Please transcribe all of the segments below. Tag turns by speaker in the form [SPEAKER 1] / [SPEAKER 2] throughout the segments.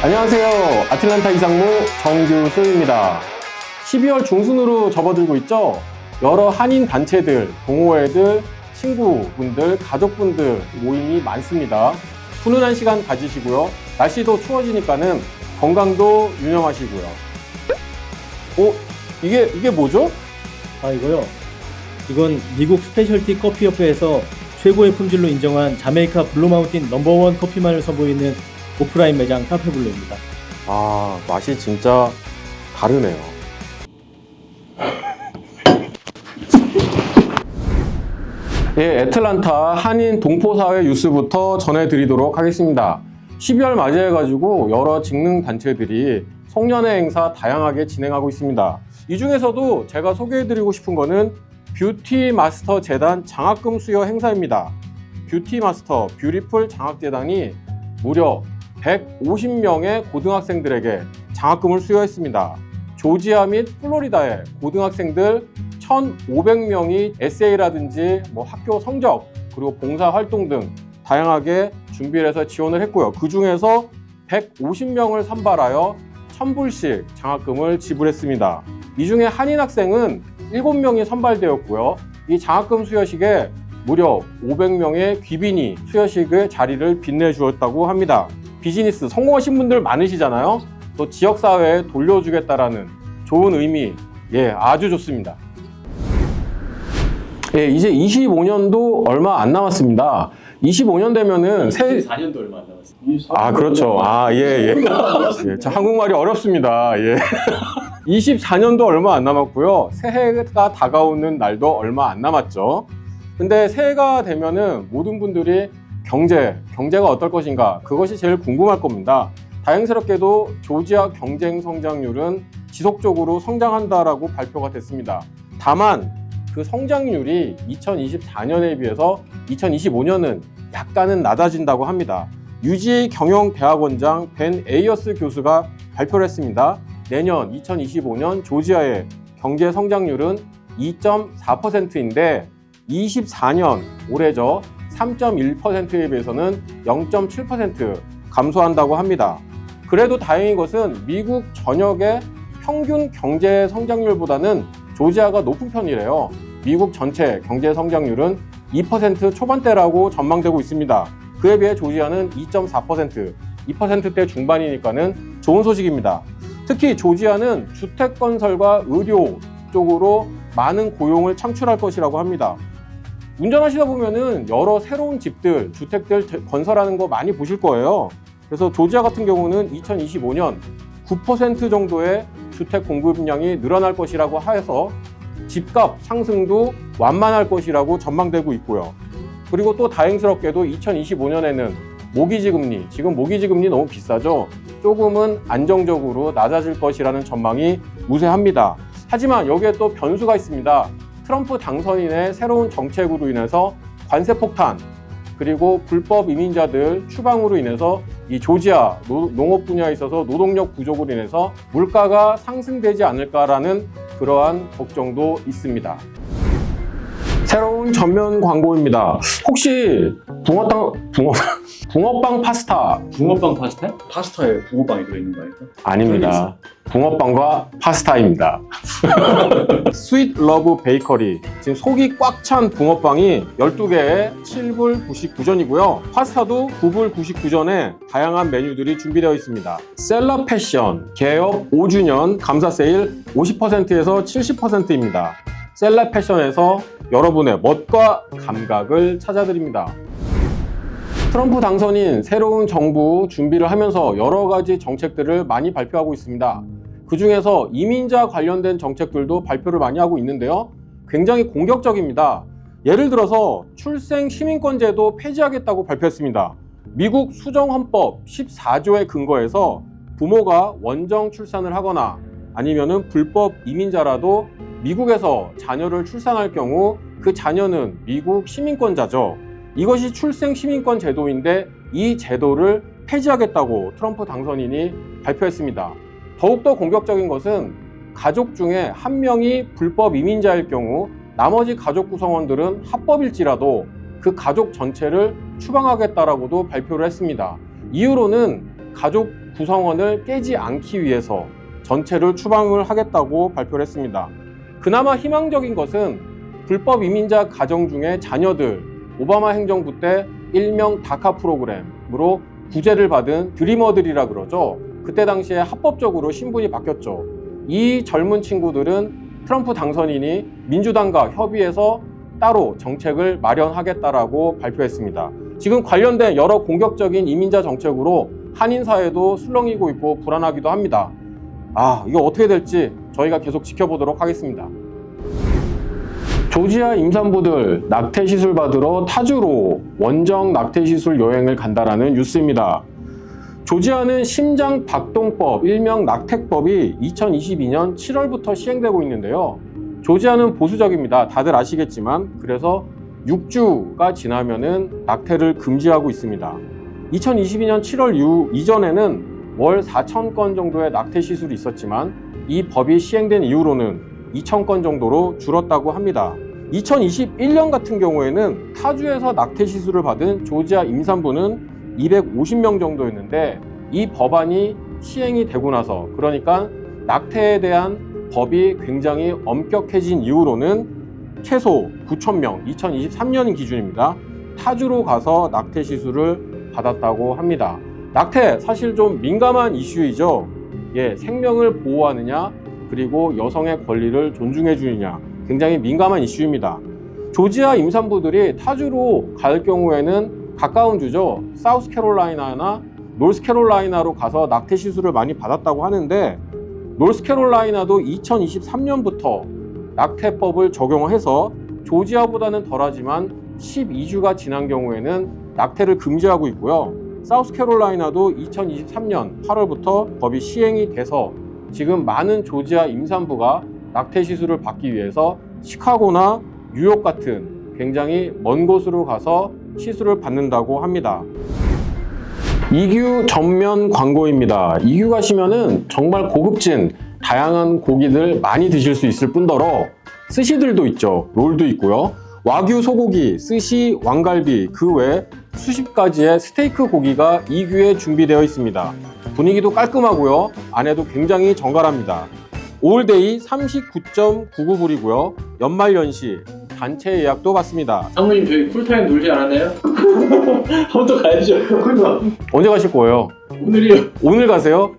[SPEAKER 1] 안녕하세요. 아틀란타 이상무 정규수입니다. 12월 중순으로 접어들고 있죠. 여러 한인 단체들, 동호회들, 친구분들, 가족분들 모임이 많습니다. 훈훈한 시간 가지시고요. 날씨도 추워지니까는 건강도 유념하시고요. 이게 뭐죠?
[SPEAKER 2] 이거요. 이건 미국 스페셜티 커피 협회에서 최고의 품질로 인정한 자메이카 블루마운틴 넘버원 커피만을 선보이는 오프라인 매장 카페블루입니다.
[SPEAKER 1] 맛이 진짜 다르네요. 애틀란타 한인 동포사회 뉴스부터 전해드리도록 하겠습니다. 12월 맞이해가지고 여러 직능단체들이 송년회 행사 다양하게 진행하고 있습니다. 이 중에서도 제가 소개해드리고 싶은 거는 뷰티 마스터 재단 장학금 수여 행사입니다. 뷰티 마스터 뷰티풀 장학재단이 무려 150명의 고등학생들에게 장학금을 수여했습니다. 조지아 및 플로리다의 고등학생들 1,500명이 에세이라든지 학교 성적 그리고 봉사활동 등 다양하게 준비를 해서 지원을 했고요. 그 중에서 150명을 선발하여 1,000불씩 장학금을 지불했습니다. 이 중에 한인 학생은 7명이 선발되었고요. 이 장학금 수여식에 무려 500명의 귀빈이 수여식의 자리를 빛내주었다고 합니다. 비즈니스 성공하신 분들 많으시잖아요. 또 지역사회에 돌려주겠다라는 좋은 의미, 아주 좋습니다. 이제 25년도 얼마 안 남았습니다. 25년 되면은
[SPEAKER 2] 4년도 얼마 안 남았습니다.
[SPEAKER 1] 그렇죠. 참 한국말이 어렵습니다. 24년도 얼마 안 남았고요. 새해가 다가오는 날도 얼마 안 남았죠. 근데 새해가 되면은 모든 분들이 경제가 어떨 것인가, 그것이 제일 궁금할 겁니다. 다행스럽게도 조지아 경쟁 성장률은 지속적으로 성장한다라고 발표가 됐습니다. 다만 그 성장률이 2024년에 비해서 2025년은 약간은 낮아진다고 합니다. UGA 경영대학원장 벤 에이어스 교수가 발표를 했습니다. 내년 2025년 조지아의 경제 성장률은 2.4%인데 24년 올해죠. 3.1%에 비해서는 0.7% 감소한다고 합니다. 그래도 다행인 것은 미국 전역의 평균 경제 성장률보다는 조지아가 높은 편이래요. 미국 전체 경제 성장률은 2% 초반대라고 전망되고 있습니다. 그에 비해 조지아는 2.4%, 2%대 중반이니까는 좋은 소식입니다. 특히 조지아는 주택 건설과 의료 쪽으로 많은 고용을 창출할 것이라고 합니다. 운전하시다 보면은 여러 새로운 집들, 주택들 건설하는 거 많이 보실 거예요. 그래서 조지아 같은 경우는 2025년 9% 정도의 주택 공급량이 늘어날 것이라고 해서 집값 상승도 완만할 것이라고 전망되고 있고요. 그리고 또 다행스럽게도 2025년에는 모기지 금리, 지금 모기지 금리 너무 비싸죠? 조금은 안정적으로 낮아질 것이라는 전망이 우세합니다. 하지만 여기에 또 변수가 있습니다. 트럼프 당선인의 새로운 정책으로 인해서 관세 폭탄, 그리고 불법 이민자들 추방으로 인해서 이 조지아 농업 분야에 있어서 노동력 부족으로 인해서 물가가 상승되지 않을까라는 그러한 걱정도 있습니다. 새로운 전면 광고입니다. 혹시 붕어빵 파스타?
[SPEAKER 2] 붕어빵 파스타? 파스타에 붕어빵이 들어있는 거 아닐까?
[SPEAKER 1] 아닙니다. 붕어빵과 파스타입니다. 스윗 러브 베이커리, 지금 속이 꽉 찬 붕어빵이 12개에 7불 99전이고요. 파스타도 9불 99전에 다양한 메뉴들이 준비되어 있습니다. 셀러 패션 개업 5주년 감사 세일 50%에서 70%입니다. 셀러 패션에서 여러분의 멋과 감각을 찾아드립니다. 트럼프 당선인 새로운 정부 준비를 하면서 여러 가지 정책들을 많이 발표하고 있습니다. 그 중에서 이민자 관련된 정책들도 발표를 많이 하고 있는데요. 굉장히 공격적입니다. 예를 들어서 출생 시민권 제도 폐지하겠다고 발표했습니다. 미국 수정헌법 14조에 근거해서 부모가 원정 출산을 하거나 아니면은 불법 이민자라도 미국에서 자녀를 출산할 경우 그 자녀는 미국 시민권자죠. 이것이 출생 시민권 제도인데 이 제도를 폐지하겠다고 트럼프 당선인이 발표했습니다. 더욱더 공격적인 것은 가족 중에 한 명이 불법 이민자일 경우 나머지 가족 구성원들은 합법일지라도 그 가족 전체를 추방하겠다라고도 발표를 했습니다. 이유로는 가족 구성원을 깨지 않기 위해서 전체를 추방을 하겠다고 발표를 했습니다. 그나마 희망적인 것은 불법 이민자 가정 중에 자녀들, 오바마 행정부 때 일명 다카 프로그램으로 구제를 받은 드리머들이라 그러죠. 그때 당시에 합법적으로 신분이 바뀌었죠. 이 젊은 친구들은 트럼프 당선인이 민주당과 협의해서 따로 정책을 마련하겠다라고 발표했습니다. 지금 관련된 여러 공격적인 이민자 정책으로 한인 사회도 술렁이고 있고 불안하기도 합니다. 이거 어떻게 될지 저희가 계속 지켜보도록 하겠습니다. 조지아 임산부들 낙태 시술 받으러 타주로 원정 낙태 시술 여행을 간다라는 뉴스입니다. 조지아는 심장 박동법, 일명 낙태법이 2022년 7월부터 시행되고 있는데요. 조지아는 보수적입니다. 다들 아시겠지만. 그래서 6주가 지나면은 낙태를 금지하고 있습니다. 2022년 7월 이전에는 월 4,000건 정도의 낙태 시술이 있었지만 이 법이 시행된 이후로는 2,000건 정도로 줄었다고 합니다. 2021년 같은 경우에는 타주에서 낙태 시술을 받은 조지아 임산부는 250명 정도였는데 이 법안이 시행이 되고 나서, 그러니까 낙태에 대한 법이 굉장히 엄격해진 이후로는 최소 9,000명, 2023년 기준입니다. 타주로 가서 낙태 시술을 받았다고 합니다. 낙태 사실 좀 민감한 이슈이죠. 생명을 보호하느냐, 그리고 여성의 권리를 존중해 주느냐, 굉장히 민감한 이슈입니다. 조지아 임산부들이 타주로 갈 경우에는 가까운 주죠. 사우스캐롤라이나나 노스캐롤라이나로 가서 낙태 시술을 많이 받았다고 하는데, 노스캐롤라이나도 2023년부터 낙태법을 적용해서 조지아보다는 덜하지만 12주가 지난 경우에는 낙태를 금지하고 있고요. 사우스캐롤라이나도 2023년 8월부터 법이 시행이 돼서 지금 많은 조지아 임산부가 낙태 시술을 받기 위해서 시카고나 뉴욕 같은 굉장히 먼 곳으로 가서 시술을 받는다고 합니다. 이규 전면 광고입니다. 이규 가시면은 정말 고급진 다양한 고기들 많이 드실 수 있을 뿐더러 스시들도 있죠. 롤도 있고요. 와규 소고기, 스시, 왕갈비, 그 외 수십 가지의 스테이크 고기가 이규에 준비되어 있습니다. 분위기도 깔끔하고요. 안에도 굉장히 정갈합니다. 올데이 39.99불이고요. 연말연시 단체 예약도 받습니다.
[SPEAKER 3] 상무님 저희 쿨타임 놀지 않았나요? 한번 가야죠.
[SPEAKER 1] 언제 가실 거예요?
[SPEAKER 3] 오늘이요.
[SPEAKER 1] 오늘 가세요?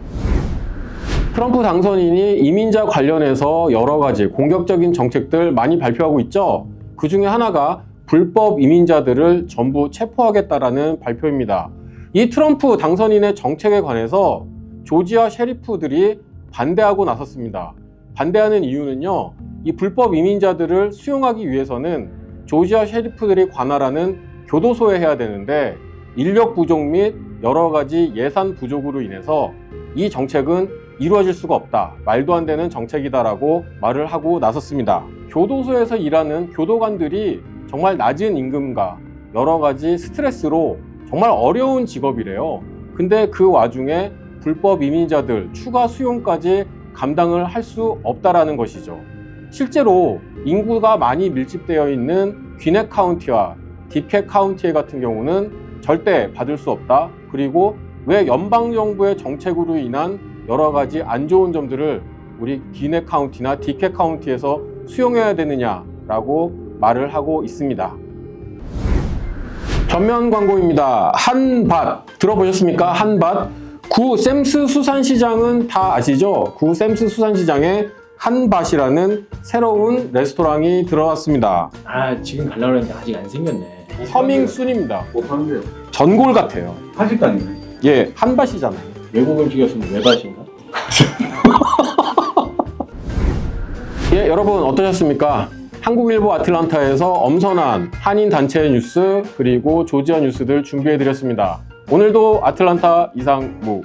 [SPEAKER 1] 트럼프 당선인이 이민자 관련해서 여러 가지 공격적인 정책들 많이 발표하고 있죠. 그 중에 하나가 불법 이민자들을 전부 체포하겠다라는 발표입니다. 이 트럼프 당선인의 정책에 관해서 조지아 셰리프들이 반대하고 나섰습니다. 반대하는 이유는요, 이 불법 이민자들을 수용하기 위해서는 조지아 셰리프들이 관할하는 교도소에 해야 되는데 인력 부족 및 여러 가지 예산 부족으로 인해서 이 정책은 이루어질 수가 없다, 말도 안 되는 정책이다라고 말을 하고 나섰습니다. 교도소에서 일하는 교도관들이 정말 낮은 임금과 여러 가지 스트레스로 정말 어려운 직업이래요. 근데 그 와중에 불법 이민자들 추가 수용까지 감당을 할 수 없다라는 것이죠. 실제로 인구가 많이 밀집되어 있는 귀넷 카운티와 디켓 카운티 같은 경우는 절대 받을 수 없다. 그리고 왜 연방정부의 정책으로 인한 여러 가지 안 좋은 점들을 우리 귀넷 카운티나 디켓 카운티에서 수용해야 되느냐라고 말을 하고 있습니다. 전면 광고입니다. 한밭 들어보셨습니까? 한밭. 구 샘스 수산시장은 다 아시죠? 구 샘스 수산시장에 한밭이라는 새로운 레스토랑이 들어왔습니다.
[SPEAKER 2] 지금 가려고 했는데 아직 안 생겼네.
[SPEAKER 1] 서밍순입니다.
[SPEAKER 3] 뭐 파는데요?
[SPEAKER 1] 전골 같아요.
[SPEAKER 3] 한식당이네.
[SPEAKER 1] 예, 한밭이잖아요.
[SPEAKER 2] 외국 음식이었으면 외밭인가?
[SPEAKER 1] 예, 여러분 어떠셨습니까? 한국일보 아틀란타에서 엄선한 한인 단체 뉴스 그리고 조지아 뉴스들 준비해드렸습니다. 오늘도 아틀란타 이상무